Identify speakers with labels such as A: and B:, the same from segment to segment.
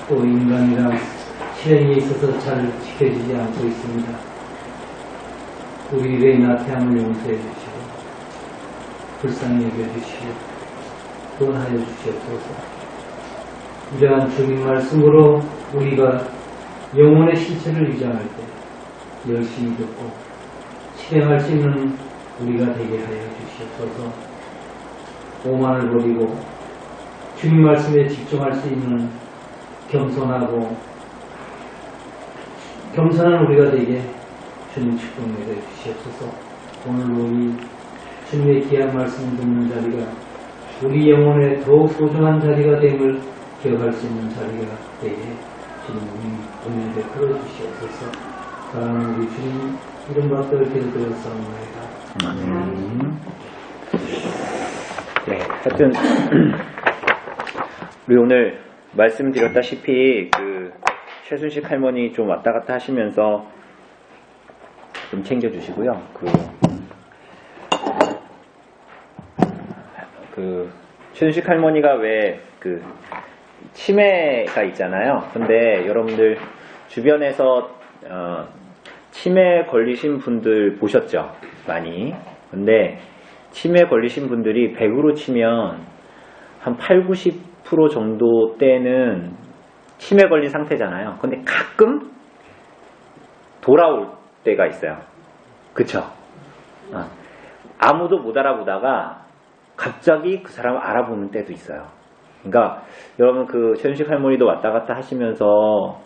A: 또 인간이란 실행에 있어서 잘 지켜지지 않고 있습니다. 우리 일의 나태함을 용서해 주시고 불쌍히 여겨주시고 구원하여 주시옵소서. 이러한 주님 말씀으로 우리가 영혼의 실체를 위장할 때 열심히 듣고 실행할 수 있는 우리가 되게 하여 주시옵소서. 오만을 버리고 주님 말씀에 집중할 수 있는 겸손한 우리가 되게 주님 축복 내려 주시옵소서. 오늘 우리 주님의 귀한 말씀 듣는 자리가 우리 영혼에 더욱 소중한 자리가 됨을 기억할 수 있는 자리가 되게 주님 은혜 베풀어 주시옵소서. 사랑하는 우리 주님 이름 받들 기도드렸사옵나이다.
B: 네, 하여튼 우리 오늘 말씀드렸다시피 그 최순식 할머니 좀 왔다 갔다 하시면서 좀 챙겨주시고요. 그 최순식 할머니가 왜 그 치매가 있잖아요. 근데 여러분들 주변에서 치매 걸리신 분들 보셨죠? 많이. 근데 치매 걸리신 분들이 100으로 치면 한 8, 90% 정도 때는 치매 걸린 상태잖아요. 근데 가끔 돌아올 때가 있어요. 그쵸? 아무도 못 알아보다가 갑자기 그 사람을 알아보는 때도 있어요. 그러니까 여러분 그 최순식 할머니도 왔다 갔다 하시면서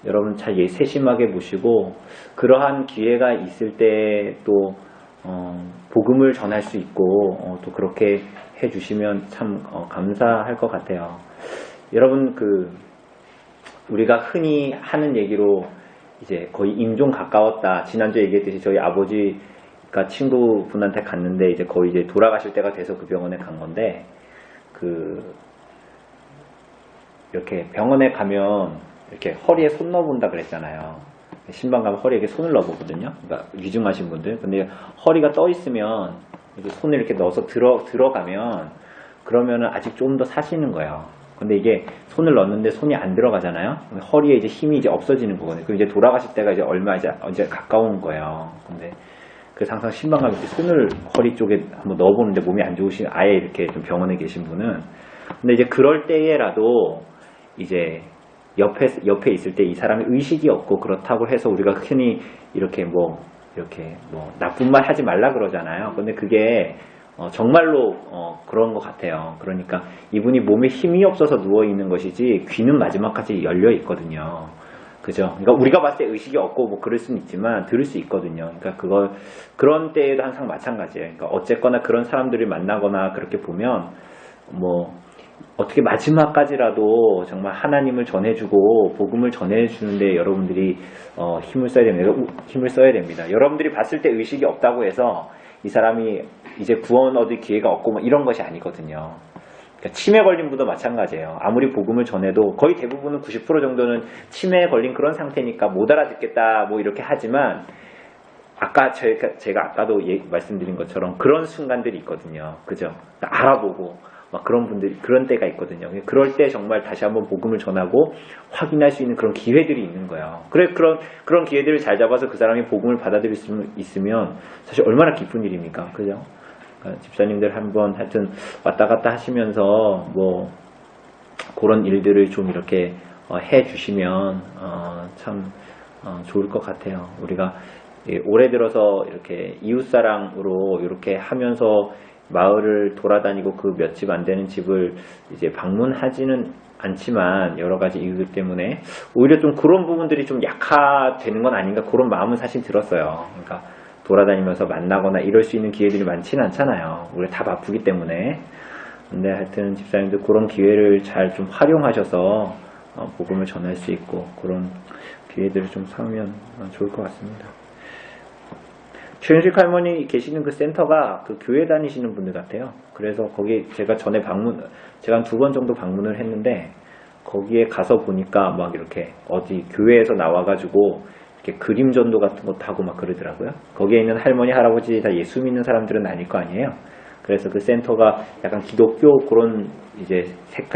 B: 여러분 잘 세심하게 보시고 그러한 기회가 있을 때 또 복음을 전할 수 있고 또 그렇게 해주시면 참 감사할 것 같아요. 여러분 우리가 흔히 하는 얘기로 이제 거의 임종 가까웠다. 지난주에 얘기했듯이 저희 아버지가 친구분한테 갔는데 이제 거의 이제 돌아가실 때가 돼서 그 병원에 간 건데 이렇게 병원에 가면 이렇게 허리에 손 넣어본다 그랬잖아요. 신방 가면 허리에 이렇게 손을 넣어보거든요. 그러니까 위중하신 분들. 근데 허리가 떠 있으면 이렇게 손을 이렇게 넣어서 들어가면 그러면은 아직 좀 더 사시는 거예요. 근데 이게 손을 넣는데 손이 안 들어가잖아요. 허리에 이제 힘이 이제 없어지는 거거든요. 그럼 이제 돌아가실 때가 이제 얼마 이제 가까운 거예요. 근데 항상 신방 가면 이렇게 손을 허리 쪽에 한번 넣어보는데 몸이 안 좋으신 아예 이렇게 좀 병원에 계신 분은 근데 이제 그럴 때에라도 이제 옆에 있을 때 이 사람이 의식이 없고 그렇다고 해서 우리가 흔히 이렇게 나쁜 말 하지 말라 그러잖아요. 근데 그게 정말로 그런 것 같아요. 그러니까 이분이 몸에 힘이 없어서 누워 있는 것이지 귀는 마지막까지 열려 있거든요. 그죠? 그러니까 우리가 봤을 때 의식이 없고 뭐 그럴 수는 있지만 들을 수 있거든요. 그러니까 그런 때에도 항상 마찬가지예요. 그러니까 어쨌거나 그런 사람들을 만나거나 그렇게 보면 어떻게 마지막까지라도 정말 하나님을 전해주고 복음을 전해주는데 여러분들이 힘을 써야 됩니다. 여러분들이 봤을 때 의식이 없다고 해서 이 사람이 이제 구원 얻을 기회가 없고 뭐 이런 것이 아니거든요. 그러니까 치매 걸린 분도 마찬가지예요. 아무리 복음을 전해도 거의 대부분은 90% 정도는 치매에 걸린 그런 상태니까 못 알아듣겠다 뭐 이렇게 하지만 아까 제가 아까도 말씀드린 것처럼 그런 순간들이 있거든요. 그죠? 알아보고 막 그런 때가 있거든요. 그럴 때 정말 다시 한번 복음을 전하고 확인할 수 있는 그런 기회들이 있는 거예요. 그런 기회들을 잘 잡아서 그 사람이 복음을 받아들일 수 있으면 사실 얼마나 기쁜 일입니까? 그죠? 그러니까 집사님들 한번 하여튼 왔다 갔다 하시면서 그런 일들을 좀 이렇게 해 주시면 참 좋을 것 같아요. 우리가 올해 들어서 이렇게 이웃사랑으로 이렇게 하면서 마을을 돌아다니고 그 몇 집 안 되는 집을 이제 방문하지는 않지만 여러 가지 이유들 때문에 오히려 좀 그런 부분들이 좀 약화되는 건 아닌가 그런 마음은 사실 들었어요. 그러니까 돌아다니면서 만나거나 이럴 수 있는 기회들이 많지는 않잖아요. 우리가 다 바쁘기 때문에. 근데 하여튼 집사님들 그런 기회를 잘 좀 활용하셔서 복음을 전할 수 있고 그런 기회들을 좀 삼으면 좋을 것 같습니다. 최윤식 할머니 계시는 그 센터가 그 교회 다니시는 분들 같아요. 그래서 거기 제가 전에 제가 한 2번 정도 방문을 했는데 거기에 가서 보니까 막 이렇게 어디 교회에서 나와가지고 이렇게 그림 전도 같은 것도 하고 막 그러더라고요. 거기에 있는 할머니, 할아버지 다 예수 믿는 사람들은 아닐 거 아니에요. 그래서 그 센터가 약간 기독교 그런 이제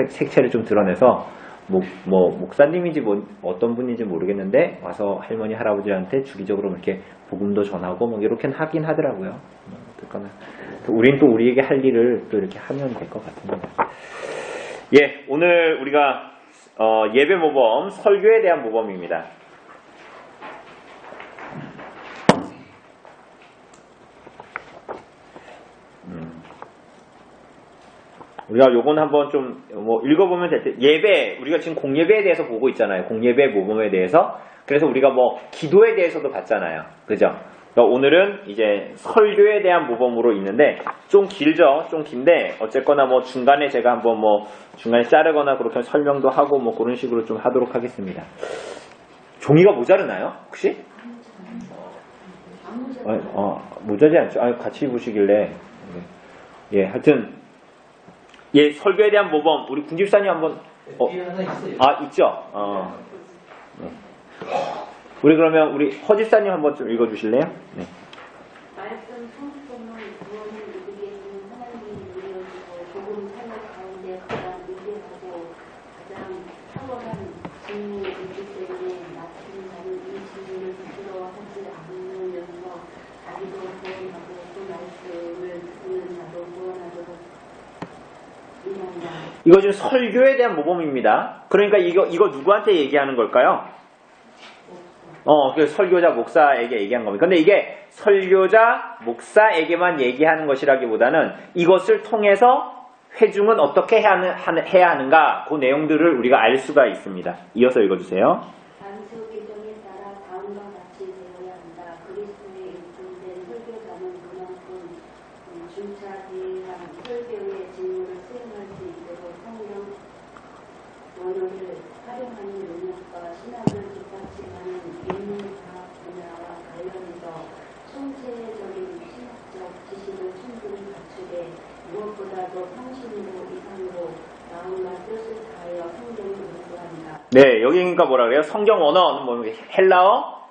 B: 색채를 좀 드러내서 목사님인지 어떤 분인지 모르겠는데 와서 할머니 할아버지한테 주기적으로 이렇게 복음도 전하고 뭐 이렇게 하긴 하더라고요. 어쨌거나 우린 또 우리에게 할 일을 또 이렇게 하면 될 것 같습니다. 예, 오늘 우리가 예배 모범 설교에 대한 모범입니다. 우리가 요건 한번 좀 읽어보면 될 때, 예배, 우리가 지금 공예배에 대해서 보고 있잖아요. 공예배 모범에 대해서. 그래서 우리가 기도에 대해서도 봤잖아요. 그죠? 그러니까 오늘은 이제 설교에 대한 모범으로 있는데, 좀 길죠? 좀 긴데, 어쨌거나 중간에 제가 한번 중간에 자르거나 그렇게 설명도 하고 그런 식으로 좀 하도록 하겠습니다. 종이가 모자르나요? 혹시? 모자지 않죠? 같이 보시길래. 예, 하여튼, 예, 설교에 대한 모범, 우리 군집사님 한번,
A: 뒤에 하나 있어요.
B: 있죠? 네. 우리 그러면, 우리 허집사님 한번 좀 읽어주실래요? 네.
C: 말씀 성품은 구원을 이루게 하는 하나님의 능력이고 복음 사역 가운데 가장 위대하고 가장 탁월한 직무이기 때문에 맡은 자는 이 직무를 부끄러워하지 않으면서 자기도 구원하고 그 말씀을 듣는 자도 구원하도록
B: 이거 지금 설교에 대한 모범입니다. 그러니까 이거 누구한테 얘기하는 걸까요? 그 설교자 목사에게 얘기한 겁니다. 근데 이게 설교자 목사에게만 얘기하는 것이라기보다는 이것을 통해서 회중은 어떻게 해야 하는가 그 내용들을 우리가 알 수가 있습니다. 이어서 읽어주세요.
C: 안수 규정에 따라 다음과 같이 되어야 한다. 그리스도의 일꾼된 설교자는 그만큼 중차대한 설교의 직무를 수행할 수 있도록 성경 원어를 활용하는 능력과 신학을 뒷받침하는 인문과학 분야와 관련해서 총체적인 신학적 지식을 충분히 갖추되 무엇보다도 평신도 이상으로 마음과 뜻을 다하여 성경을 공부한다.
B: 네, 여기 그러니까 뭐라 그래요? 성경 원어는 헬라어,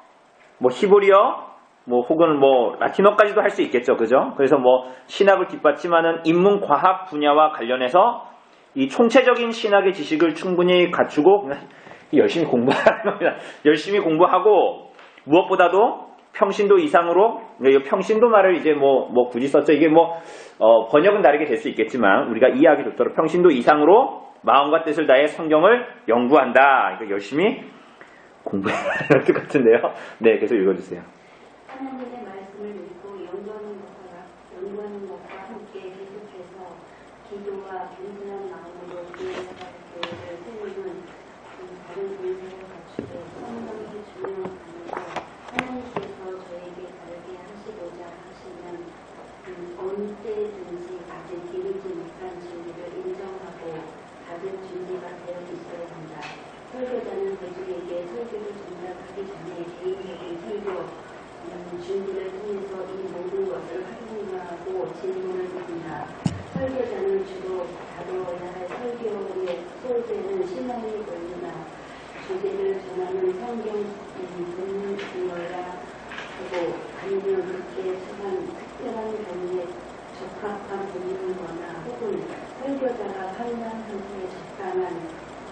B: 히브리어, 혹은 라틴어까지도 할 수 있겠죠. 그죠? 그래서 신학을 뒷받침하는 인문과학 분야와 관련해서 이 총체적인 신학의 지식을 충분히 갖추고 열심히 공부하는 겁니다. 열심히 공부하고 무엇보다도 평신도 이상으로, 이 평신도 말을 이제 굳이 썼죠. 이게 번역은 다르게 될 수 있겠지만 우리가 이해하기 좋도록 평신도 이상으로 마음과 뜻을 다해 성경을 연구한다. 이거 열심히 공부해야 할 것 같은데요. 네, 계속 읽어주세요.
C: 하나님의 말씀을 읽고 연구하는 것과 함께 계속해서 기도와 겸손한 마음으로 교회를 세우는 다른 인생을 갖추고 성령의 주명하면서 하나님께서 저에게 다르게 하시고자 하시는 어느 때든지 아직 이르지 못한 진리를 인정하고 받을 준비가 되어 있어야 한다. 설교자는 대중에게 설교를 전달하기 전에 개인적인 설교 준비를 통해서 이 모든 것을 활용하고 질문을 드린다. 설교자는 주로 다뤄야 할 설교의 소재는 신앙의 권리나 주제를 전하는 성경 본문이어야 하고 아니면 그렇게 처한 특별한 경우에 적합한 본문이거나 혹은 설교자가 판단하기에 적당한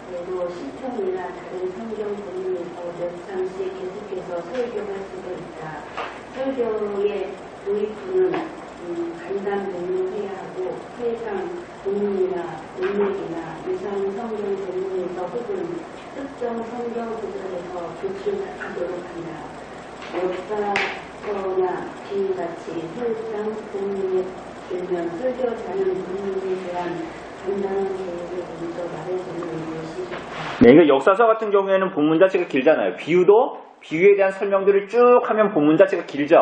C: 그래도 시편이나 다른 성경 본문에서 몇 장씩 계속해서 설교할 수도 있다. 설교의 도입부는 간단 본문해야 하고 해당 본문이나 문맥이나 유상 성경 본문에서 혹은 특정 성경 구절에서 조출하도록 한다. 역사서나 비유같이 설상 본문에 들면 설교자는 본문에 대한 간단한 계획을 먼저 말해주는 것이 좋다.
B: 네, 이거 역사서 같은 경우에는 본문 자체가 길잖아요. 비유에 대한 설명들을 쭉 하면 본문 자체가 길죠.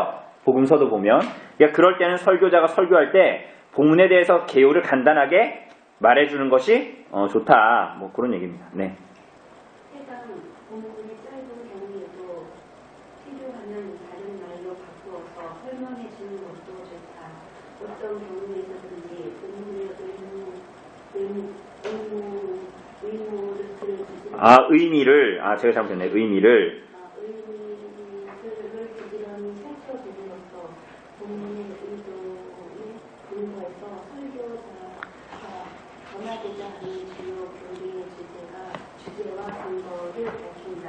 B: 복음서도 보면. 그러니까 그럴 때는 설교자가 설교할 때 본문에 대해서 개요를 간단하게 말해주는 것이 좋다. 그런 얘기입니다. 네.
C: 해당 본문이 짧은 경우에도 필요하면 다른 말로 바꾸어서 설명해주는 것도 좋다. 어떤 경우에서든지 본문의
B: 의미를, 제가 잘못했네. 의미를
C: 부지런히 살펴보면서 본문의 의도에 근거해서 설교자가 전하고자 하는 주요 교리의 주제가 주제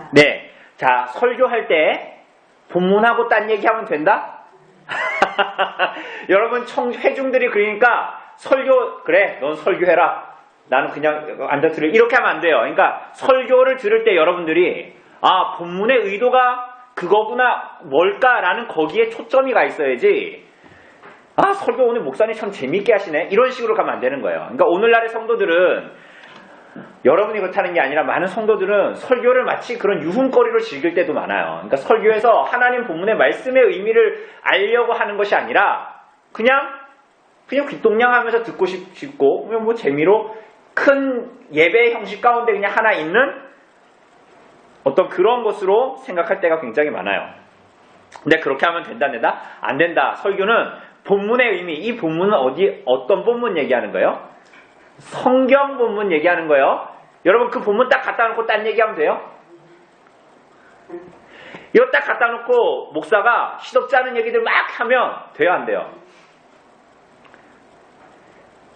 C: 있습니다.
B: 네. 자, 설교할 때 본문하고 딴 얘기하면 된다? 여러분 회중들이 그러니까 그래 넌 설교해라 나는 그냥 앉아 들을 이렇게 하면 안 돼요. 그러니까 설교를 들을 때 여러분들이 본문의 의도가 그거구나 뭘까라는 거기에 초점이 가 있어야지 설교 오늘 목사님 참 재밌게 하시네 이런 식으로 가면 안 되는 거예요. 그러니까 오늘날의 성도들은 여러분이 그렇다는 게 아니라 많은 성도들은 설교를 마치 그런 유흥거리로 즐길 때도 많아요. 그러니까 설교에서 하나님 본문의 말씀의 의미를 알려고 하는 것이 아니라 그냥 귓동냥하면서 듣고 싶고 뭐 재미로 큰 예배 형식 가운데 그냥 하나 있는 어떤 그런 것으로 생각할 때가 굉장히 많아요. 근데 그렇게 하면 된다 안 된다. 설교는 본문의 의미, 이 본문은 어떤 본문 얘기하는 거예요? 성경 본문 얘기하는 거예요. 여러분 그 본문 딱 갖다 놓고 딴 얘기하면 돼요? 이거 딱 갖다 놓고 목사가 시덥지 않은 얘기들 막 하면 돼요 안 돼요?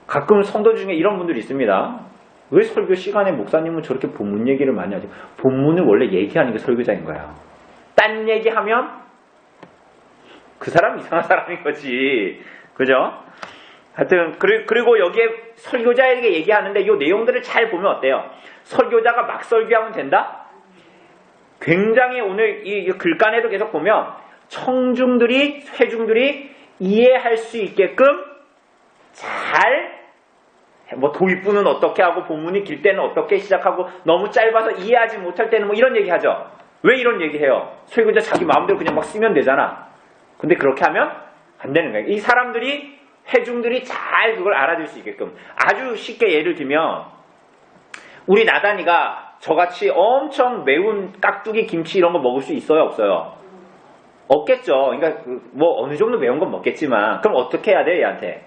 B: 가끔 성도 중에 이런 분들이 있습니다. 왜 설교 시간에 목사님은 저렇게 본문 얘기를 많이 하죠? 본문은 원래 얘기하는 게 설교자인 거예요. 딴 얘기하면 그 사람 이상한 사람인 거지. 그죠? 하여튼 그리고 여기에 설교자에게 얘기하는데 이 내용들을 잘 보면 어때요? 설교자가 막 설교하면 된다? 굉장히 오늘 이 글간에도 계속 보면 회중들이 이해할 수 있게끔 잘 도입부는 어떻게 하고 본문이 길 때는 어떻게 시작하고 너무 짧아서 이해하지 못할 때는 이런 얘기 하죠. 왜 이런 얘기 해요? 설교자 자기 마음대로 그냥 막 쓰면 되잖아. 근데 그렇게 하면 안 되는 거예요. 이 사람들이 회중들이 잘 그걸 알아들 수 있게끔 아주 쉽게 예를 들면 우리 나단이가 저같이 엄청 매운 깍두기 김치 이런 거 먹을 수 있어요 없어요? 없겠죠. 그러니까 어느 정도 매운 건 먹겠지만 그럼 어떻게 해야 돼 얘한테?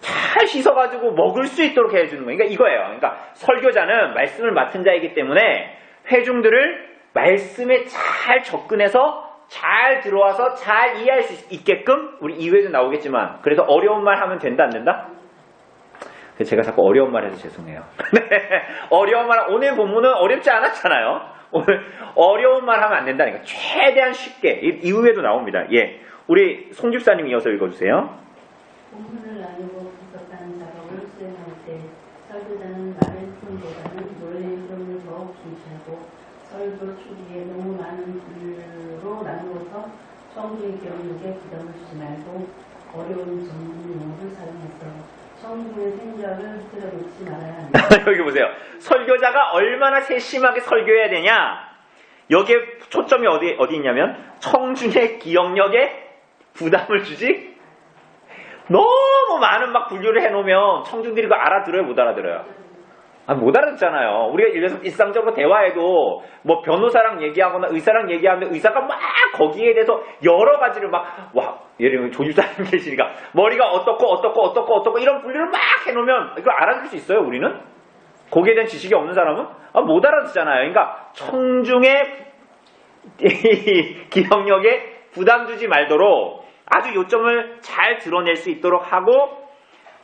B: 잘 씻어가지고 먹을 수 있도록 해주는 거예요. 그러니까 이거예요. 그러니까 설교자는 말씀을 맡은 자이기 때문에 회중들을 말씀에 잘 접근해서 잘 들어와서 잘 이해할 수 있게끔 우리 2회도 나오겠지만 그래서 어려운 말 하면 된다 안 된다? 제가 자꾸 어려운 말 해서 죄송해요. 어려운 말 오늘 본문은 어렵지 않았잖아요. 오늘 어려운 말 하면 안 된다니까 최대한 쉽게 이후에도 나옵니다. 예, 우리 송 집사님 이어서 읽어주세요.
C: 본문을 나누고 분석하는 작업을 수행할 때 설교자는 말의 톤보다는 노래의 흐름을 더욱 중시하고 설교 초기에 너무 많은 분류로 나누어서 청중의 기억력에 부담을 주지 말고 어려운 전문 용어를 사용해서 청중의 생각을 흐트러 놓지 말아야 합니다.
B: 여기 보세요. 설교자가 얼마나 세심하게 설교해야 되냐? 여기에 초점이 어디 있냐면 청중의 기억력에 부담을 주지 너무 많은 분류를 해놓으면 청중들이 그거 알아들어요 못 알아들어요? 못 알아듣잖아요. 우리가 일상적으로 대화해도 변호사랑 얘기하거나 의사랑 얘기하는데 의사가 막 거기에 대해서 여러 가지를 예를 들면 조집사님 계시니까 머리가 어떻고 이런 분류를 막 해놓으면 이걸 알아들 수 있어요 우리는? 거기에 대한 지식이 없는 사람은? 못 알아듣잖아요. 그러니까 청중의 기억력에 부담 주지 말도록 아주 요점을 잘 드러낼 수 있도록 하고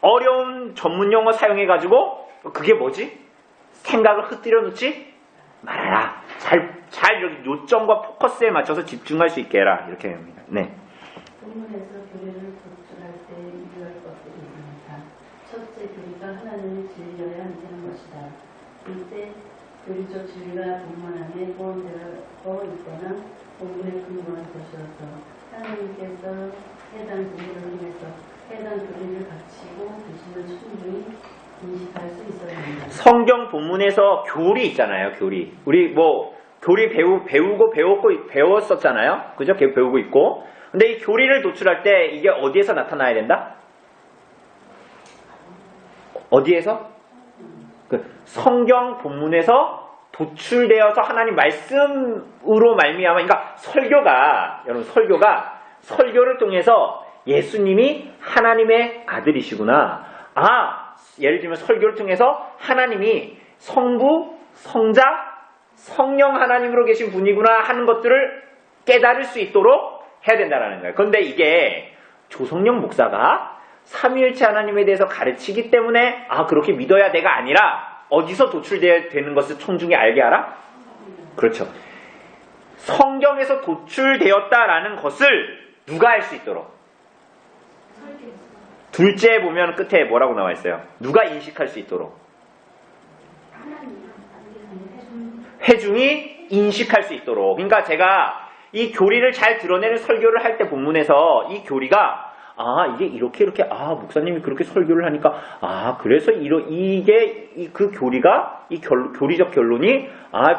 B: 어려운 전문 용어 사용해가지고 그게 뭐지? 생각을 흐트려 놓지 말아라. 잘 이렇게 요점과 포커스에 맞춰서 집중할 수 있게 해라. 이렇게 합니다. 네.
C: 본문에서 교리를 도출할 때 유의할 것들이 있습니다. 첫째, 교리가 하나님의 진리여야 하는 것이다. 둘째, 교리적 진리가 본문 안에 포함되어 있거나 본문에 근거한 것이어서 하나님께서 해당 부분을 통해서 해당 교리를 갖추고 계심을 충분히 인식할 수 있어야 합니다.
B: 성경 본문에서 교리 있잖아요. 교리. 우리 교리 배웠었잖아요. 그죠? 배우고 있고. 근데 이 교리를 도출할 때 이게 어디에서 나타나야 된다? 어디에서? 성경 본문에서 도출되어서 하나님 말씀으로 말미암아 그러니까 설교를 통해서 예수님이 하나님의 아들이시구나. 예를 들면 설교를 통해서 하나님이 성부, 성자, 성령 하나님으로 계신 분이구나 하는 것들을 깨달을 수 있도록 해야 된다는 거예요. 그런데 이게 조성령 목사가 삼위일체 하나님에 대해서 가르치기 때문에 그렇게 믿어야 내가 아니라 어디서 도출되는 것을 청중이 알게 하라? 그렇죠. 성경에서 도출되었다라는 것을 누가 할 수 있도록? 둘째 보면 끝에 뭐라고 나와 있어요? 누가 인식할 수 있도록? 회중이 인식할 수 있도록. 그러니까 제가 이 교리를 잘 드러내는 설교를 할 때 본문에서 이 교리가 이게 이렇게 목사님이 그렇게 설교를 하니까 그래서 이게 그 교리가 이 교리적 결론이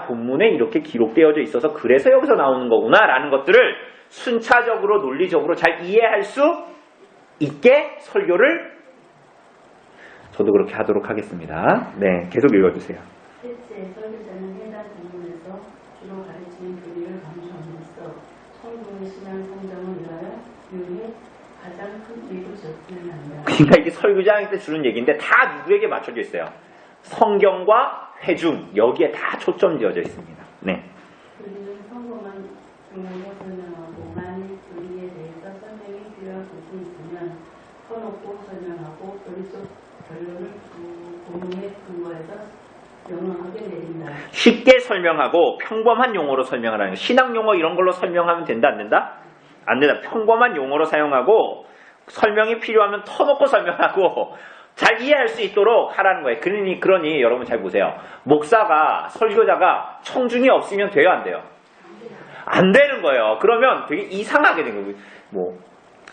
B: 본문에 이렇게 기록되어져 있어서 그래서 여기서 나오는 거구나라는 것들을 순차적으로 논리적으로 잘 이해할 수 있게 설교를 저도 그렇게 하도록 하겠습니다. 네, 계속 읽어주세요.
C: 셋째, 설교자는 해당 본문에서 주로 가르치는 교리를 강조함으로써 성경의 신앙 성장을 위하여 교리의 가장 큰 이익을 줬으면 한다.
B: 그러니까 이게 설교자한테 주는 얘기인데 다 누구에게 맞춰져 있어요? 성경과 회중 여기에 다 초점 지어져 있습니다. 네.
C: 교리는 성경만 중요하게 설명하고 만일 교리에 대해서 설명이 필요한 부분이 있으면 터놓고 설명하고 교리적 결론을 본문의 근거에서 명확하게 내린다.
B: 쉽게 설명하고 평범한 용어로 설명하라는 거예요. 신학 용어 이런 걸로 설명하면 된다 안 된다? 안 된다. 평범한 용어로 사용하고 설명이 필요하면 터놓고 설명하고 잘 이해할 수 있도록 하라는 거예요. 그러니 여러분 잘 보세요. 목사가 설교자가 청중이 없으면 돼요 안 돼요? 안 되는 거예요. 그러면 되게 이상하게 된 거예요. 뭐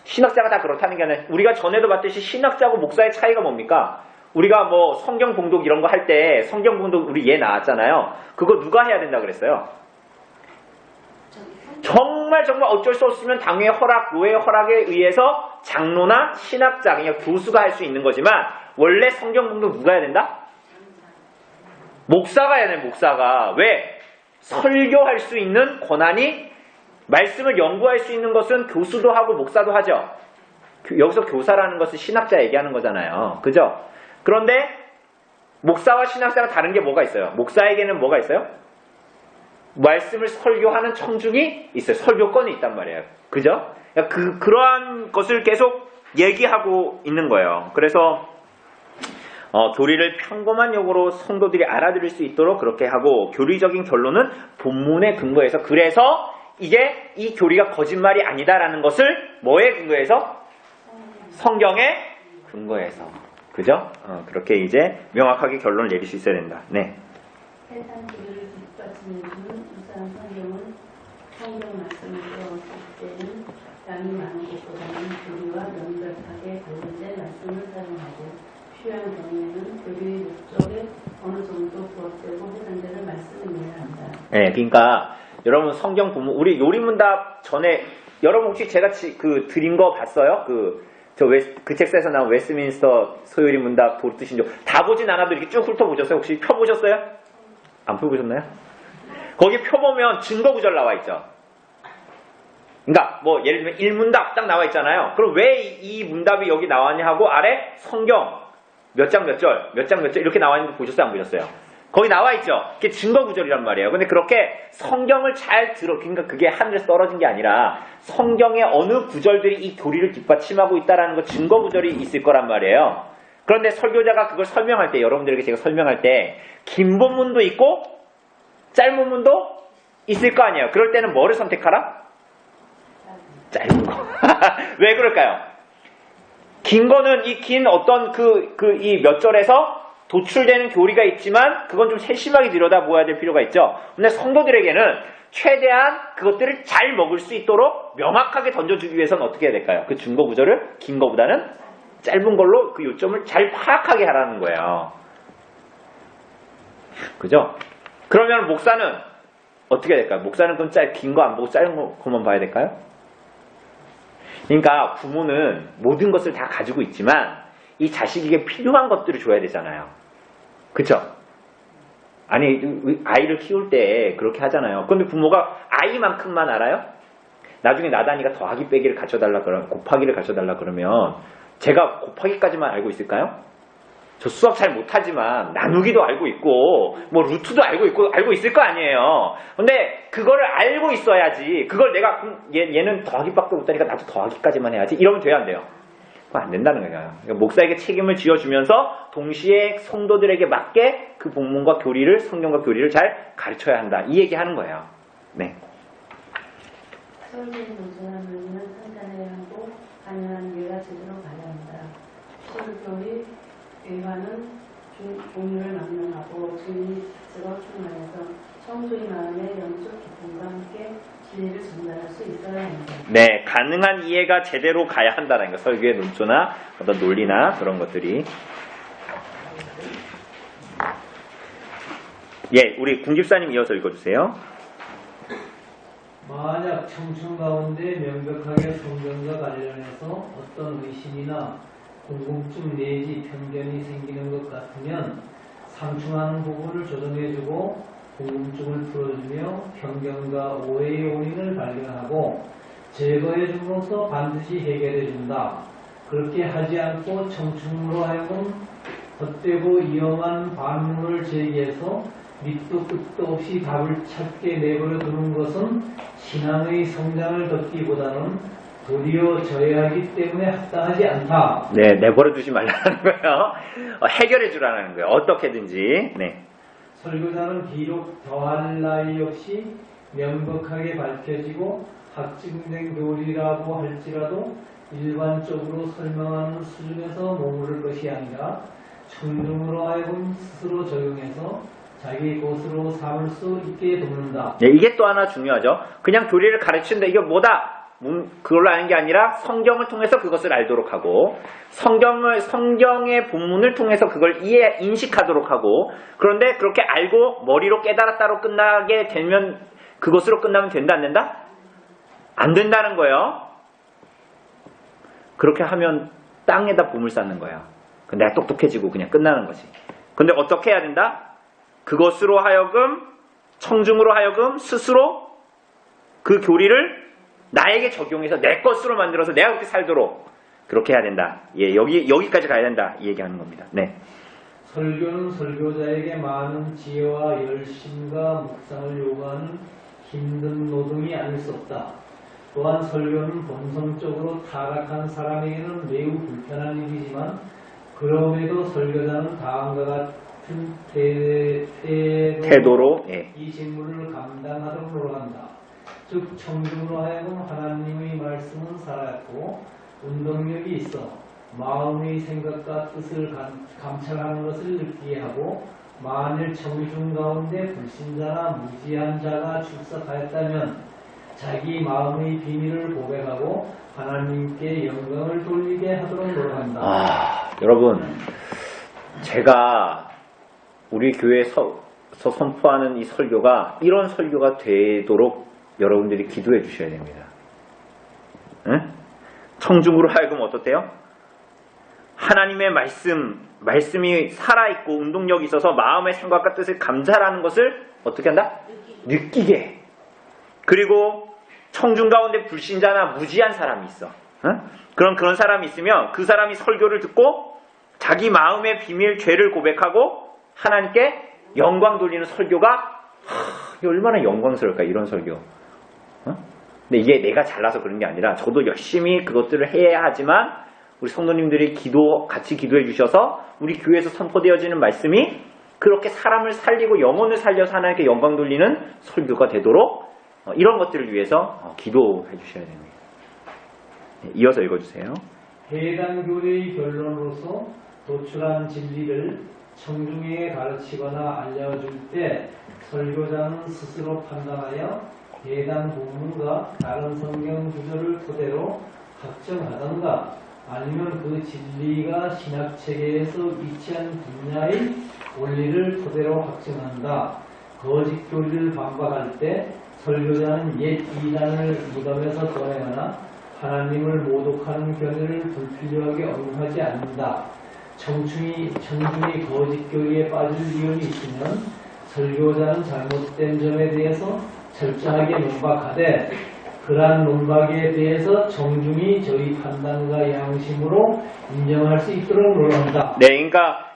B: 신학자가 다 그렇다는 게 아니라 우리가 전에도 봤듯이 신학자하고 목사의 차이가 뭡니까? 우리가 뭐 성경 봉독 이런 거 할 때 성경 봉독 우리 얘 나왔잖아요. 그거 누가 해야 된다 그랬어요? 정말 어쩔 수 없으면 당의 허락, 교회의 허락에 의해서 장로나 신학자, 그냥 교수가 할 수 있는 거지만 원래 성경 봉독 누가 해야 된다? 목사가 해야 돼. 목사가. 왜? 설교할 수 있는 권한이 말씀을 연구할 수 있는 것은 교수도 하고 목사도 하죠. 여기서 교사라는 것은 신학자 얘기하는 거잖아요. 그죠? 그런데 목사와 신학자가 다른 게 뭐가 있어요? 목사에게는 뭐가 있어요? 말씀을 설교하는 청중이 있어요. 설교권이 있단 말이에요. 그죠? 그러한 것을 계속 얘기하고 있는 거예요. 그래서 교리를 평범한 용어로 성도들이 알아들을 수 있도록 그렇게 하고 교리적인 결론은 본문에 근거해서 그래서 이게 이 교리가 거짓말이 아니다라는 것을 뭐에 근거해서? 성경에 근거해서. 그죠? 그렇게 이제 명확하게 결론을 내릴 수 있어야 된다. 네.
C: 해당 교리를 뒷받침해주는 유사한 성경은 성경 말씀을 들어왔을 때는 양이 많은 것보다는 교리와 연결하게 관련된 말씀을 사용하고 필요한 경우에는 교리의 목적에 어느 정도 부합되고 해당되는 말씀을 내야 한다.
B: 네, 그러니까 여러분 성경 본문 우리 요리문답 전에 여러분 혹시 제가 드린 거 봤어요? 그 책에서 나온 웨스트민스터 소요리 문답 도르트신 다 보진 않아도 이렇게 쭉 훑어보셨어요? 혹시 펴보셨어요? 안 펴보셨나요? 거기 펴보면 증거구절 나와 있죠. 그러니까 뭐 예를 들면 1문답 딱 나와 있잖아요. 그럼 왜 이 문답이 여기 나왔냐 하고 아래 성경 몇 장 몇 절 이렇게 나와 있는 거 보셨어요? 안 보셨어요? 거기 나와 있죠. 그게 증거구절이란 말이에요. 근데 그렇게 성경을 잘 그러니까 그게 하늘에서 떨어진 게 아니라 성경의 어느 구절들이 이 교리를 뒷받침하고 있다라는 거 증거구절이 있을 거란 말이에요. 그런데 설교자가 그걸 설명할 때 여러분들에게 제가 설명할 때 긴 본문도 있고 짧은 본문도 있을 거 아니에요. 그럴 때는 뭐를 선택하라? 짧은 거. 왜 그럴까요? 긴 거는 이 긴 어떤 이 몇 절에서 도출되는 교리가 있지만 그건 좀 세심하게 들여다보아야 될 필요가 있죠. 근데 성도들에게는 최대한 그것들을 잘 먹을 수 있도록 명확하게 던져주기 위해서는 어떻게 해야 될까요? 그 증거 구절을 긴 거보다는 짧은 걸로 그 요점을 잘 파악하게 하라는 거예요. 그죠? 그러면 목사는 어떻게 해야 될까요? 목사는 그럼 긴 거 안 보고 짧은 거만 봐야 될까요? 그러니까 부모는 모든 것을 다 가지고 있지만 이 자식에게 필요한 것들을 줘야 되잖아요. 그쵸? 아니 아이를 키울 때 그렇게 하잖아요. 그런데 부모가 아이만큼만 알아요? 나중에 나단이가 더하기 빼기를 가르쳐달라 그러면 곱하기를 가르쳐달라 그러면 제가 곱하기까지만 알고 있을까요? 저 수학 잘 못하지만 나누기도 알고 있고 뭐 루트도 알고 있을 거 아니에요. 근데 그거를 알고 있어야지. 그걸 내가 얘는 더하기밖에 못하니까 나도 더하기까지만 해야지. 이러면 돼요 안 돼요? 그건 안 된다는 거예요. 그러니까 목사에게 책임을 지어주면서 동시에 성도들에게 맞게 그 본문과 교리를, 성경과 교리를 잘 가르쳐야 한다. 이 얘기하는 거예요. 네.
C: 설계의 노조한 논의는 판단해야 하고 가능한 이해가 제대로 가야 한다. 실교의 외화는 종류를 막론하고 진리 자체가 충만해서 청중의 마음의 영적 기쁨과 함께 진리를 전달할 수 있어야 한다.
B: 네, 가능한 이해가 제대로 가야 한다는 거. 설교의 논조나 어떤 논리나 그런 것들이. 예, 우리 궁집사님 이어서 읽어주세요.
A: 만약 청춘 가운데 명백하게 성경과 관련해서 어떤 의심이나 궁금증 내지 편견이 생기는 것 같으면 상충하는 부분을 조정해주고 궁금증을 풀어주며 편견과 오해의 원인을 발견하고 제거해줌으로써 반드시 해결해준다. 그렇게 하지 않고 청춘으로 하여금 헛되고 위험한 반문을 제기해서 밑도 끝도 없이 답을 찾게 내버려 두는 것은 신앙의 성장을 걷기보다는 도리어 져야 하기 때문에 합당하지 않다.
B: 네, 내버려 두지 말라는 거예요. 해결해 주라는 거예요. 어떻게든지. 네.
A: 설교자는 비록 더할 나위 없이 명백하게 밝혀지고 확증된 교리라고 할지라도 일반적으로 설명하는 수준에서 머무를 것이 아니라 청중으로 하여금 스스로 적용해서 자기 것으로 삼을 수 있게 돕는다.
B: 네, 이게 또 하나 중요하죠. 그냥 교리를 가르치는데 이게 뭐다? 그걸로 아는 게 아니라 성경을 통해서 그것을 알도록 하고 성경의 본문을 통해서 그걸 인식하도록 하고 그런데 그렇게 알고 머리로 깨달았다로 끝나게 되면 그것으로 끝나면 된다 안 된다? 안 된다는 거예요. 그렇게 하면 땅에다 보물 쌓는 거야. 내가 똑똑해지고 그냥 끝나는 거지. 근데 어떻게 해야 된다? 그것으로 하여금 청중으로 하여금 스스로 그 교리를 나에게 적용해서 내 것으로 만들어서 내가 그렇게 살도록 그렇게 해야 된다. 예, 여기까지 가야 된다. 이 얘기하는 겁니다. 네.
A: 설교는 설교자에게 많은 지혜와 열심과 묵상을 요구하는 힘든 노동이 아닐 수 없다. 또한 설교는 본성적으로 타락한 사람에게는 매우 불편한 일이지만 그럼에도 설교자는 다음과 같은
B: 태도로
A: 이 직무를 감당하도록 노력한다. 즉 청중으로 하여금 하나님의 말씀은 살아있고 운동력이 있어 마음의 생각과 뜻을 감찰하는 것을 느끼게 하고 만일 청중 가운데 불신자나 무지한 자가 출석하였다면 자기 마음의 비밀을 고백하고 하나님께 영광을 돌리게 하도록 노력한다.
B: 여러분 제가 우리 교회에서 선포하는 이 설교가 이런 설교가 되도록 여러분들이 기도해 주셔야 됩니다. 응? 청중으로 하여금 어떻대요? 하나님의 말씀이 살아있고 운동력이 있어서 마음의 생각과 뜻을 감찰하는 것을 어떻게 한다? 느끼게. 그리고 청중 가운데 불신자나 무지한 사람이 있어. 응? 그런 사람이 있으면 그 사람이 설교를 듣고 자기 마음의 비밀, 죄를 고백하고 하나님께 영광 돌리는 설교가 이게 얼마나 영광스러울까 이런 설교. 근데 이게 내가 잘나서 그런 게 아니라 저도 열심히 그것들을 해야 하지만 우리 성도님들이 같이 기도해 주셔서 우리 교회에서 선포되어지는 말씀이 그렇게 사람을 살리고 영혼을 살려서 하나님께 영광 돌리는 설교가 되도록 이런 것들을 위해서 기도해 주셔야 됩니다. 이어서 읽어주세요.
A: 해당 교리의 결론으로서 도출한 진리를 청중에게 가르치거나 알려줄 때 설교자는 스스로 판단하여 해당 본문과 다른 성경 구절을 토대로 확정하던가 아니면 그 진리가 신학체계에서 위치한 분야의 원리를 토대로 확정한다. 거짓 교리를 반박할 때 설교자는 옛 이단을 무덤에서 꺼내거나 하나님을 모독하는 견해를 불필요하게 언급하지 않는다. 청중이 거짓 교리에 빠질 위험이 있으면 설교자는 잘못된 점에 대해서 철저하게 논박하되 그러한 논박에 대해서 청중이 저희 판단과 양심으로 인정할 수 있도록 노력한다.
B: 네, 그러니까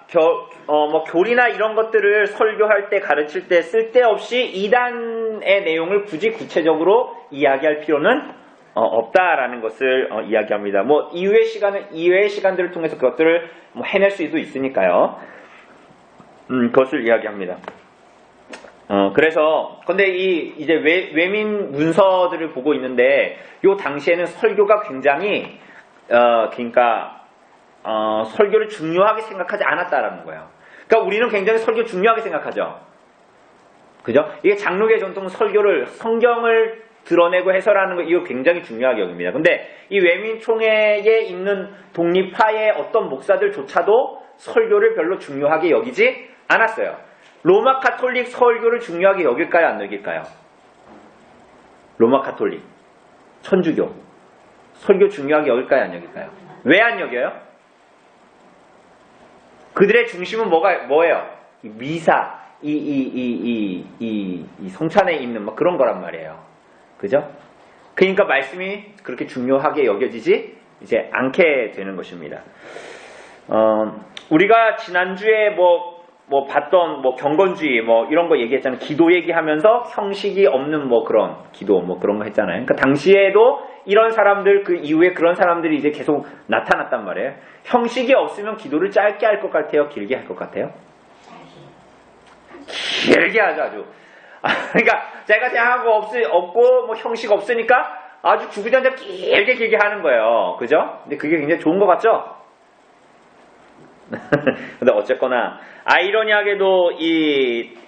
B: 교리나 이런 것들을 설교할 때 가르칠 때 쓸데없이 이단의 내용을 굳이 구체적으로 이야기할 필요는 없다라는 것을 이야기합니다. 이외의 시간들을 통해서 그것들을 해낼 수도 있으니까요. 그것을 이야기합니다. 그래서 근데 이제 외민 문서들을 보고 있는데 요 당시에는 설교가 굉장히 그러니까 설교를 중요하게 생각하지 않았다라는 거예요. 그러니까 우리는 굉장히 설교 중요하게 생각하죠. 그죠? 이게 장로교의 전통은 설교를 성경을 드러내고 해설하는 거 이거 굉장히 중요하게 여깁니다. 근데 이 외민총회에 있는 독립파의 어떤 목사들조차도 설교를 별로 중요하게 여기지 않았어요. 로마 카톨릭 설교를 중요하게 여길까요? 안 여길까요? 로마 카톨릭, 천주교 설교 중요하게 여길까요? 안 여길까요? 왜 안 여겨요? 그들의 중심은 뭐예요? 미사, 이 성찬에 있는 막 그런 거란 말이에요. 그죠? 그러니까 말씀이 그렇게 중요하게 여겨지지 이제 않게 되는 것입니다. 우리가 지난주에 봤던 경건주의 이런 거 얘기했잖아요. 기도 얘기하면서 형식이 없는 그런 기도 그런 거 했잖아요. 그러니까 당시에도 이런 사람들 그 이후에 그런 사람들이 이제 계속 나타났단 말이에요. 형식이 없으면 기도를 짧게 할 것 같아요? 길게 할 것 같아요? 길게 하죠, 아주. 그러니까 제가 생각하고 없고 형식 없으니까 아주 주구장창 길게 하는 거예요. 그죠? 근데 그게 굉장히 좋은 것 같죠? 근데 어쨌거나 아이러니하게도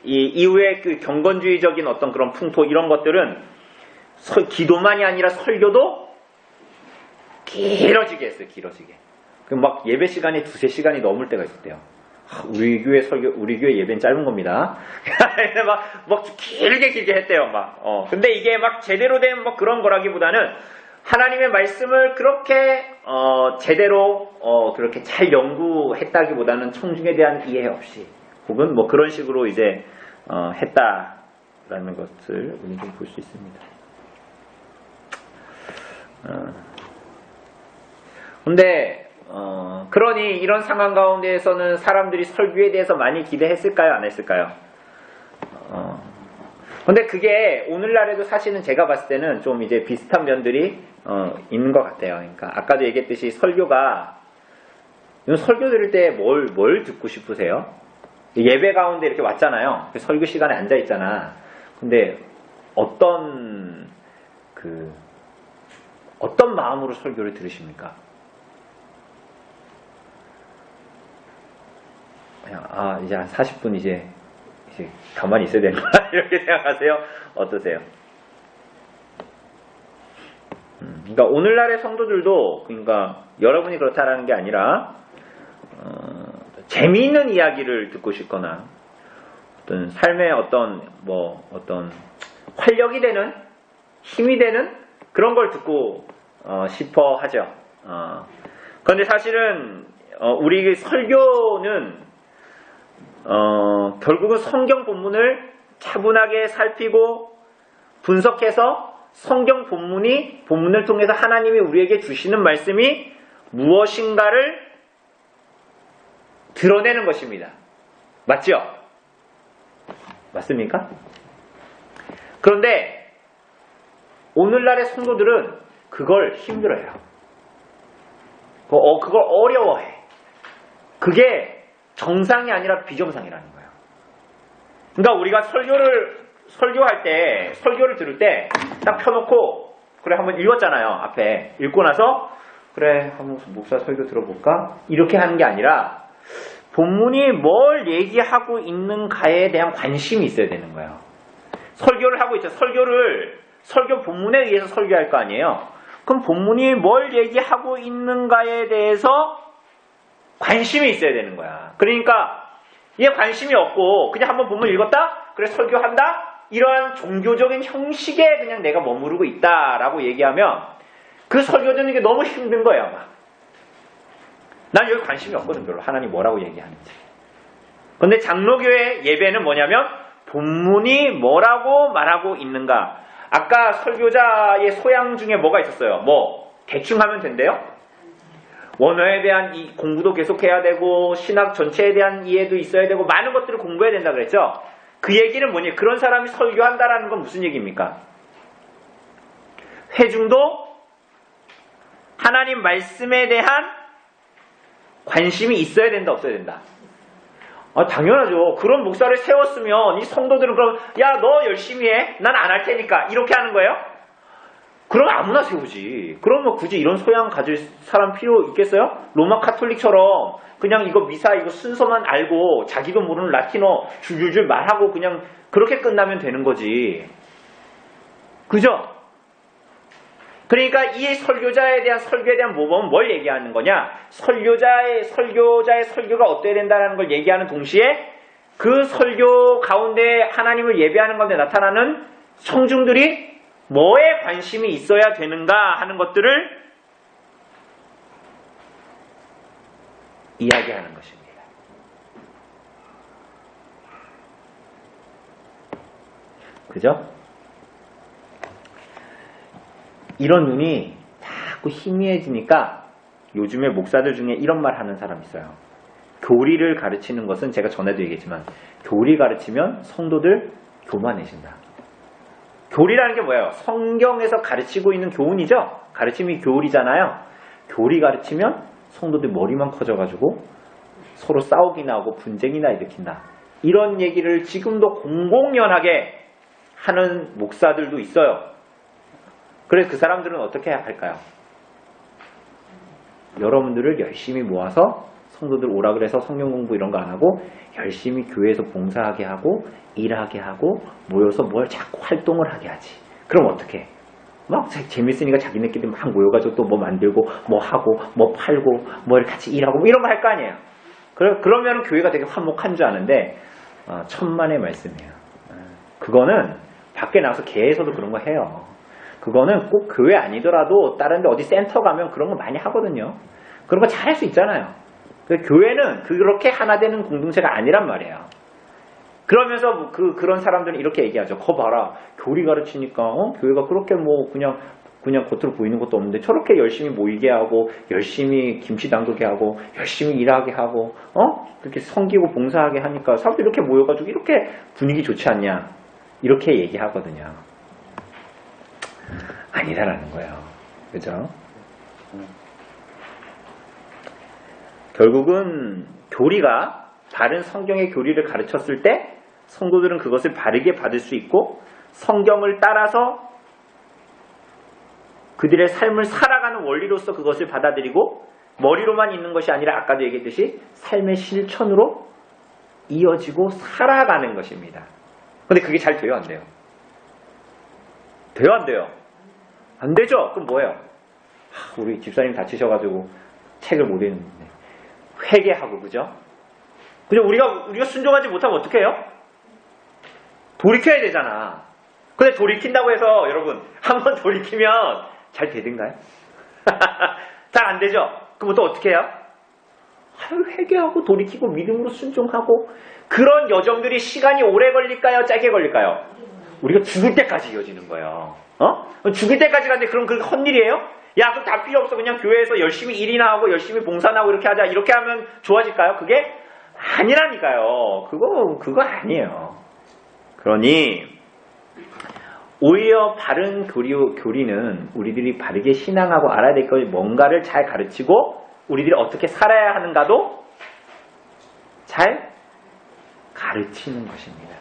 B: 이후에 그 경건주의적인 어떤 그런 풍토 이런 것들은 기도만이 아니라 설교도 길어지게 했어요. 길어지게. 막 예배 시간이 2-3시간이 넘을 때가 있었대요. 우리 교회 예배는 짧은 겁니다. 막 길게 했대요. 근데 이게 막 제대로 된 그런 거라기보다는 하나님의 말씀을 그렇게 제대로 그렇게 잘 연구했다기보다는 청중에 대한 이해 없이 혹은 그런 식으로 이제 했다라는 것을 우리는 좀 볼 수 있습니다. 근데 그러니 이런 상황 가운데에서는 사람들이 설교에 대해서 많이 기대했을까요? 안 했을까요? 근데 그게 오늘날에도 사실은 제가 봤을 때는 좀 이제 비슷한 면들이 있는 것 같아요. 그러니까 아까도 얘기했듯이 설교 들을 때 뭘 듣고 싶으세요? 예배 가운데 이렇게 왔잖아요. 설교 시간에 앉아 있잖아. 근데 어떤 마음으로 설교를 들으십니까? 그냥 이제 한 40분 이제 가만히 있어야 되는구나 이렇게 생각하세요? 어떠세요? 그러니까 오늘날의 성도들도 그러니까 여러분이 그렇다라는 게 아니라 재미있는 이야기를 듣고 싶거나 어떤 삶의 어떤 활력이 되는 힘이 되는 그런 걸 듣고 싶어 하죠. 그런데 사실은 우리 설교는 결국은 성경 본문을 차분하게 살피고 분석해서 성경 본문을 통해서 하나님이 우리에게 주시는 말씀이 무엇인가를 드러내는 것입니다. 맞죠? 맞습니까? 그런데 오늘날의 성도들은 그걸 힘들어해요. 그걸 어려워해. 그게 정상이 아니라 비정상이라는 거예요. 그러니까 우리가 설교할 때, 설교를 들을 때 딱 펴놓고 그래 한번 읽었잖아요. 앞에 읽고 나서 그래 한번 목사 설교 들어볼까? 이렇게 하는 게 아니라 본문이 뭘 얘기하고 있는가에 대한 관심이 있어야 되는 거예요. 설교를 하고 있죠. 설교 본문에 의해서 설교할 거 아니에요. 그럼 본문이 뭘 얘기하고 있는가에 대해서 관심이 있어야 되는 거야. 그러니까 얘 관심이 없고 그냥 한번 본문 읽었다? 그래 설교한다? 이러한 종교적인 형식에 그냥 내가 머무르고 있다라고 얘기하면 그 설교 듣는 게 너무 힘든 거예요. 난 여기 관심이 없거든 별로. 하나님 뭐라고 얘기하는지. 그런데 장로교의 예배는 뭐냐면 본문이 뭐라고 말하고 있는가. 아까 설교자의 소양 중에 뭐가 있었어요? 대충 하면 된대요? 원어에 대한 공부도 계속해야 되고 신학 전체에 대한 이해도 있어야 되고 많은 것들을 공부해야 된다 그랬죠? 그 얘기는 뭐니? 그런 사람이 설교한다라는 건 무슨 얘기입니까? 회중도 하나님 말씀에 대한 관심이 있어야 된다 없어야 된다? 당연하죠. 그런 목사를 세웠으면 이 성도들은 그럼 야, 너 열심히 해. 난 안 할 테니까. 이렇게 하는 거예요? 그럼 아무나 세우지. 그러면 굳이 이런 소양 가질 사람 필요 있겠어요? 로마 카톨릭처럼 그냥 이거 미사 이거 순서만 알고 자기도 모르는 라틴어 줄줄줄 말하고 그냥 그렇게 끝나면 되는 거지. 그죠? 그러니까 이 설교자에 대한 설교에 대한 모범은 뭘 얘기하는 거냐? 설교자의 설교가 어때야 된다는 걸 얘기하는 동시에 그 설교 가운데 하나님을 예배하는 건데 나타나는 청중들이 뭐에 관심이 있어야 되는가 하는 것들을 이야기하는 것입니다. 그죠? 이런 눈이 자꾸 희미해지니까 요즘에 목사들 중에 이런 말 하는 사람 있어요. 교리를 가르치는 것은 제가 전에도 얘기했지만 교리 가르치면 성도들 교만해진다. 교리라는 게 뭐예요? 성경에서 가르치고 있는 교훈이죠? 가르침이 교리잖아요. 교리 가르치면 성도들 머리만 커져가지고 서로 싸우기나 하고 분쟁이나 일으킨다. 이런 얘기를 지금도 공공연하게 하는 목사들도 있어요. 그래서 그 사람들은 어떻게 할까요? 여러분들을 열심히 모아서 성도들 오라 그래서 성경 공부 이런 거 안 하고 열심히 교회에서 봉사하게 하고 일하게 하고 모여서 뭘 자꾸 활동을 하게 하지. 그럼 어떻게? 막 재밌으니까 자기네끼리 막 모여가지고 또 뭐 만들고 뭐 하고 뭐 팔고 뭐 같이 일하고 뭐 이런 거 할 거 아니에요. 그러면 교회가 되게 화목한 줄 아는데 천만의 말씀이에요. 그거는 밖에 나가서 개에서도 그런 거 해요. 그거는 꼭 교회 아니더라도 다른 데 어디 센터 가면 그런 거 많이 하거든요. 그런 거 잘할 수 있잖아요. 교회는 그렇게 하나 되는 공동체가 아니란 말이에요. 그러면서 그런 사람들은 이렇게 얘기하죠. 거 봐라. 교리 가르치니까 교회가 그렇게 뭐 그냥 겉으로 보이는 것도 없는데 저렇게 열심히 모이게 하고 열심히 김치 담그게 하고 열심히 일하게 하고 그렇게 섬기고 봉사하게 하니까 사람들이 이렇게 모여가지고 이렇게 분위기 좋지 않냐. 이렇게 얘기하거든요. 아니다라는 거예요. 그죠? 결국은 교리가 바른 성경의 교리를 가르쳤을 때 성도들은 그것을 바르게 받을 수 있고 성경을 따라서 그들의 삶을 살아가는 원리로서 그것을 받아들이고 머리로만 있는 것이 아니라 아까도 얘기했듯이 삶의 실천으로 이어지고 살아가는 것입니다. 근데 그게 잘 돼요? 안 돼요? 돼요? 안 돼요? 안 되죠? 그럼 뭐예요? 우리 집사님 다치셔가지고 책을 못 읽는데 회개하고 그죠? 그죠? 우리가 순종하지 못하면 어떻게 해요? 돌이켜야 되잖아. 근데 돌이킨다고 해서 여러분 한번 돌이키면 잘 되든가요? 잘 안 되죠? 그럼 또 어떻게 해요? 회개하고 돌이키고 믿음으로 순종하고 그런 여정들이 시간이 오래 걸릴까요? 짧게 걸릴까요? 우리가 죽을 때까지 이어지는 거예요. 죽을 때까지 가는데 그럼 그게 헛일이에요? 야, 그럼 다 필요 없어. 그냥 교회에서 열심히 일이나 하고 열심히 봉사나 하고 이렇게 하자. 이렇게 하면 좋아질까요? 그게 아니라니까요. 그거 아니에요. 그러니 오히려 바른 교리는 우리들이 바르게 신앙하고 알아야 될 것 뭔가를 잘 가르치고 우리들이 어떻게 살아야 하는가도 잘 가르치는 것입니다.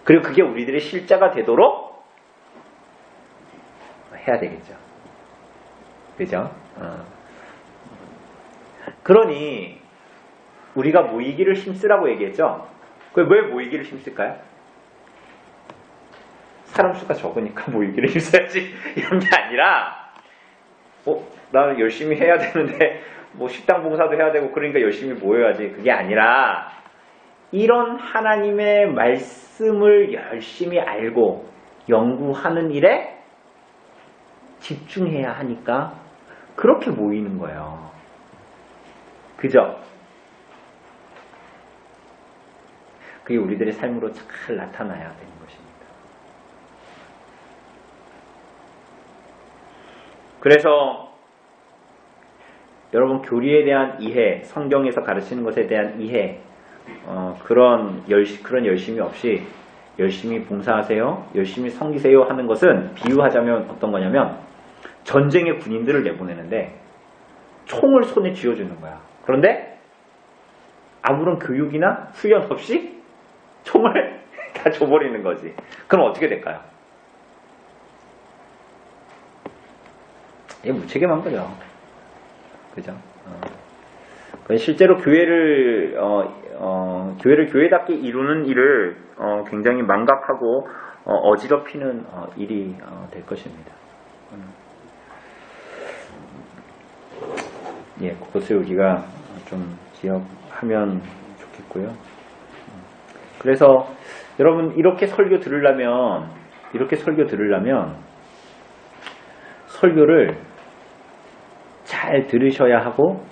B: 그리고 그게 우리들의 실자가 되도록 해야 되겠죠. 그죠? 그러니 우리가 모이기를 힘쓰라고 얘기했죠. 왜 모이기를 힘쓸까요? 사람 수가 적으니까 모이기를 힘써야지 이런 게 아니라 나는 열심히 해야 되는데 뭐 식당 봉사도 해야 되고 그러니까 열심히 모여야지 그게 아니라 이런 하나님의 말씀을 열심히 알고 연구하는 일에 집중해야 하니까 그렇게 모이는 거예요. 그죠? 그게 우리들의 삶으로 잘 나타나야 되는 것입니다. 그래서 여러분 교리에 대한 이해, 성경에서 가르치는 것에 대한 이해 그런 열심이 없이 열심히 봉사하세요, 열심히 섬기세요 하는 것은 비유하자면 어떤 거냐면 전쟁의 군인들을 내보내는데 총을 손에 쥐어주는 거야. 그런데 아무런 교육이나 훈련 없이 총을 다 줘버리는 거지. 그럼 어떻게 될까요? 이게 무책임한 거죠. 그죠? 실제로 교회를 교회답게 이루는 일을 굉장히 망각하고 어지럽히는 일이 될 것입니다. 예, 그것을 우리가 좀 기억하면 좋겠고요. 그래서 여러분 이렇게 설교 들으려면 설교를 잘 들으셔야 하고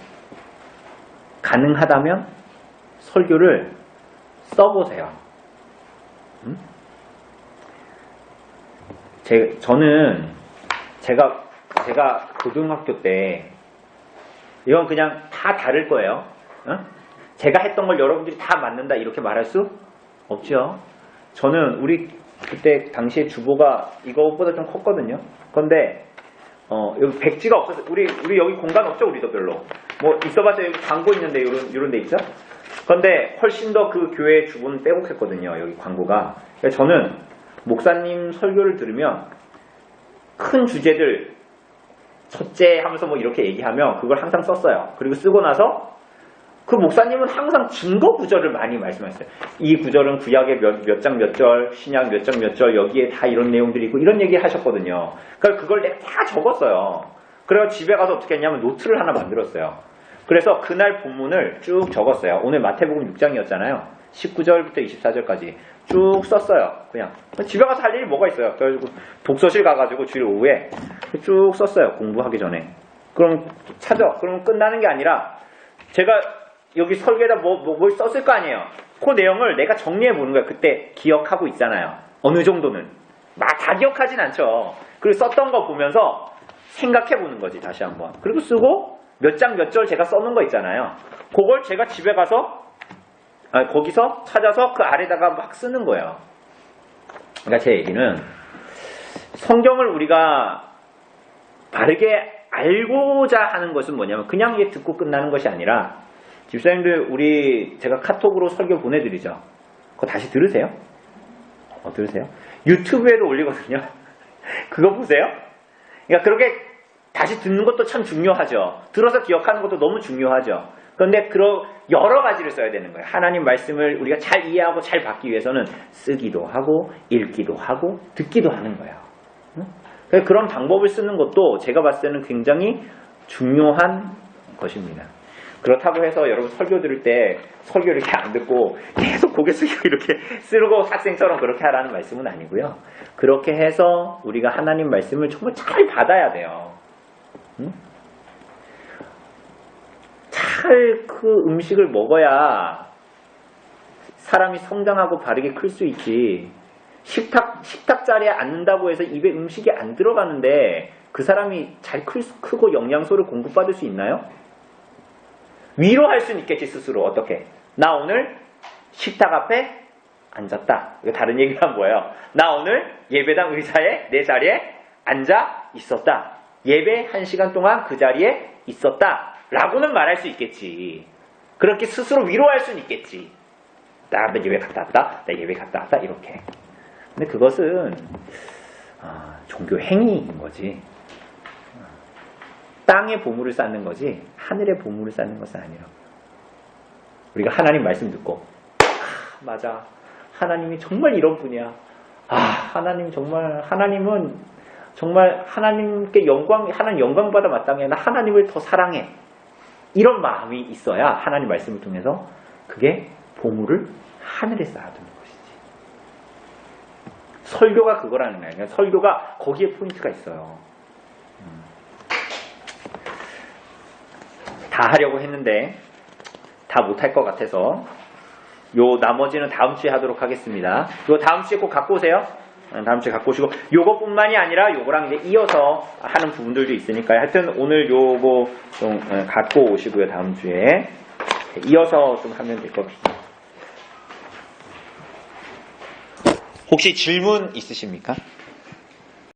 B: 가능하다면 설교를 써보세요. 저는 제가 고등학교 때 이건 그냥 다 다를 거예요. 제가 했던 걸 여러분들이 다 맞는다 이렇게 말할 수 없죠. 저는 우리 그때 당시에 주보가 이거보다 좀 컸거든요. 그런데 여기 백지가 없어서 우리 여기 공간 없죠. 우리도 별로 뭐 있어봤자 여기 광고 있는데 요런 데 있죠. 그런데 훨씬 더 그 교회 주보는 빼곡했거든요. 여기 광고가. 그래서 저는 목사님 설교를 들으면 큰 주제들 첫째 하면서 뭐 이렇게 얘기하면 그걸 항상 썼어요. 그리고 쓰고 나서 그 목사님은 항상 증거 구절을 많이 말씀하셨어요. 이 구절은 구약의 몇 장 몇 절, 신약 몇 장 몇 절, 여기에 다 이런 내용들이 있고 이런 얘기 하셨거든요. 그러니까 그걸 내가 다 적었어요. 그래서 집에 가서 어떻게 했냐면 노트를 하나 만들었어요. 그래서 그날 본문을 쭉 적었어요. 오늘 마태복음 6장이었잖아요. 19절부터 24절까지 쭉 썼어요. 그냥 집에 가서 할 일이 뭐가 있어요. 그래가지고 독서실 가가지고 주일 오후에 쭉 썼어요. 공부하기 전에. 그럼 그럼 끝나는 게 아니라 제가 여기 설계에다 뭘 썼을 거 아니에요. 그 내용을 내가 정리해 보는 거예요. 그때 기억하고 있잖아요. 어느 정도는. 막 다 기억하진 않죠. 그리고 썼던 거 보면서 생각해 보는 거지, 다시 한번. 그리고 쓰고 몇 장 몇 절 제가 써놓은 거 있잖아요. 그걸 제가 집에 가서 거기서 찾아서 그 아래다가 막 쓰는 거예요. 그러니까 제 얘기는 성경을 우리가 바르게 알고자 하는 것은 뭐냐면 그냥 이게 듣고 끝나는 것이 아니라 집사님들 제가 카톡으로 설교 보내드리죠. 그거 다시 들으세요? 들으세요? 유튜브에도 올리거든요. 그거 보세요. 그러니까 그렇게 다시 듣는 것도 참 중요하죠. 들어서 기억하는 것도 너무 중요하죠. 그런데 여러 가지를 써야 되는 거예요. 하나님 말씀을 우리가 잘 이해하고 잘 받기 위해서는 쓰기도 하고 읽기도 하고 듣기도 하는 거예요. 그런 방법을 쓰는 것도 제가 봤을 때는 굉장히 중요한 것입니다. 그렇다고 해서 여러분 설교 들을 때 설교 이렇게 안 듣고 계속 고개 숙이고 이렇게 쓰고 학생처럼 그렇게 하라는 말씀은 아니고요. 그렇게 해서 우리가 하나님 말씀을 정말 잘 받아야 돼요. 잘 그 음식을 먹어야 사람이 성장하고 바르게 클 수 있지. 식탁 자리에 앉는다고 해서 입에 음식이 안 들어가는데 그 사람이 잘 크고 영양소를 공급받을 수 있나요? 위로할 수는 있겠지, 스스로. 어떻게? 나 오늘 식탁 앞에 앉았다. 이거 다른 얘기가 뭐예요? 나 오늘 예배당 의자에 내 자리에 앉아 있었다. 예배 1시간 동안 그 자리에 있었다. 라고는 말할 수 있겠지. 그렇게 스스로 위로할 수는 있겠지. 나 예배 갔다 왔다. 나 예배 갔다 왔다. 이렇게. 근데 그것은 종교 행위인 거지. 땅의 보물을 쌓는 거지 하늘의 보물을 쌓는 것은 아니라고. 우리가 하나님 말씀 듣고 맞아. 하나님이 정말 이런 분이야. 하나님은 정말 하나님께 하나님 영광받아 마땅해. 나 하나님을 더 사랑해. 이런 마음이 있어야 하나님 말씀을 통해서 그게 보물을 하늘에 쌓아두는 것이지. 설교가 그거라는 거예요. 그러니까 설교가 거기에 포인트가 있어요. 다 하려고 했는데 다 못할 것 같아서 나머지는 다음 주에 하도록 하겠습니다. 요 다음 주에 꼭 갖고 오세요. 다음 주에 갖고 오시고 요것뿐만이 아니라 요거랑 이제 이어서 하는 부분들도 있으니까요. 하여튼 오늘 요거 좀 갖고 오시고요. 다음 주에 이어서 좀 하면 될 것 같습니다. 혹시 질문 있으십니까?